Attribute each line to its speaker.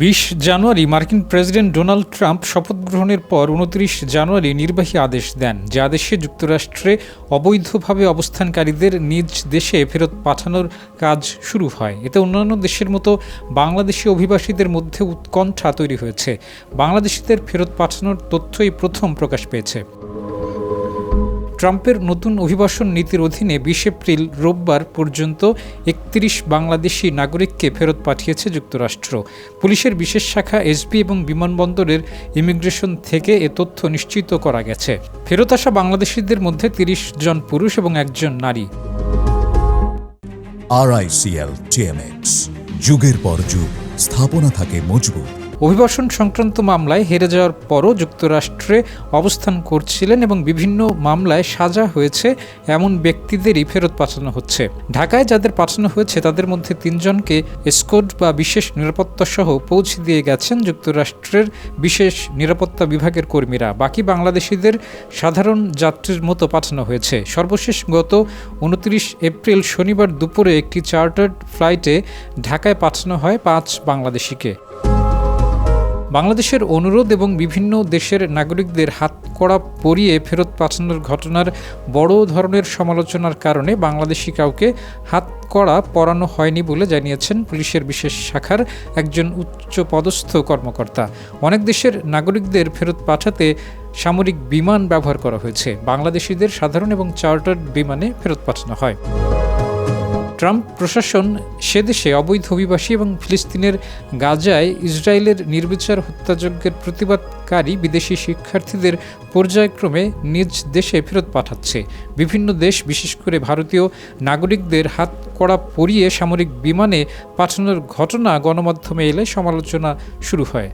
Speaker 1: 20 জানুয়ারি মার্কিন president Donald Trump শপথ গ্রহণের পর 29 জানুয়ারি নির্বাহী আদেশ দেন, যে আদেশে যুক্তরাষ্ট্রে অবৈধভাবে অবস্থানকারীদের নিজ দেশে ফেরত পাঠানোর কাজ শুরু হয়। এতে অন্যান্য দেশের মতো বাংলাদেশি অভিবাসীদের মধ্যে উৎকণ্ঠা তৈরি হয়েছে। বাংলাদেশিদের ফেরত পাঠানোর তথ্যই প্রথম প্রকাশ পেয়েছে। ট্রাম্পের নতুন অভিবাসন নীতির অধীনে 20 এপ্রিল রোববার পর্যন্ত 31 বাংলাদেশি নাগরিককে ফেরত পাঠিয়েছে যুক্তরাষ্ট্র। পুলিশের বিশেষ শাখা এসবি এবং বিমানবন্দরের ইমিগ্রেশন থেকে এ তথ্য নিশ্চিত করা গেছে। ফেরত আসা বাংলাদেশিদের মধ্যে 30 জন পুরুষ এবং 1 জন নারী।
Speaker 2: RICL TMX, যুগের পর যুগ স্থাপনা থাকে মজবুত।
Speaker 1: অভিবাসন সংক্রান্ত মামলায় হেরে যাওয়ার পরও যুক্তরাষ্ট্রে অবস্থান করছিলেন এবং বিভিন্ন মামলায় সাজা হয়েছে এমন ব্যক্তিদেরই ফেরত পাঠানো হচ্ছে। ঢাকায় যাদের পাঠানো হয়েছে তাদের মধ্যে 3 জনকে এসকর্ট বা বিশেষ নিরাপত্তা সহ পৌঁছে দিয়ে গেছেন যুক্তরাষ্ট্রের বিশেষ নিরাপত্তা বিভাগের কর্মীরা। বাকি বাংলাদেশিদের সাধারণ যাত্রীর মতো পাঠানো হয়েছে। সর্বশেষ গত 29 এপ্রিল শনিবার দুপুরে একটি চার্টার্ড ফ্লাইটে ঢাকায় পাঠানো হয় 5 বাংলাদেশিকে। বাংলাদেশের অনুরোধ এবং বিভিন্ন দেশের নাগরিকদের হাতকড়া পরিয়ে ফেরত পাঠানোর ঘটনার বড় ধরনের সমালোচনার কারণে বাংলাদেশি কাউকে হাতকড়া পরানো হয়নি বলে জানিয়েছেন পুলিশের বিশেষ শাখার একজন উচ্চপদস্থ কর্মকর্তা। অনেক দেশের নাগরিকদের ফেরত পাঠাতে সামরিক বিমান ব্যবহার করা হয়েছে। বাংলাদেশিদের সাধারণ এবং চার্টার্ড বিমানে ফেরত পাঠানো হয়। ট্রাম্প প্রশাসন সেদেশে অবৈধ অভিবাসী এবং ফিলিস্তিনের গাজায় ইসরায়েলের নির্বিচার হত্যাযজ্ঞের প্রতিবাদকারী বিদেশি শিক্ষার্থীদের পর্যায়ক্রমে নিজ দেশে ফেরত পাঠাচ্ছে। বিভিন্ন দেশ, বিশেষ করে ভারতীয় নাগরিকদের হাতকড়া পরিয়ে সামরিক বিমানে পাঠানোর ঘটনা গণমাধ্যমে এলে সমালোচনা শুরু হয়।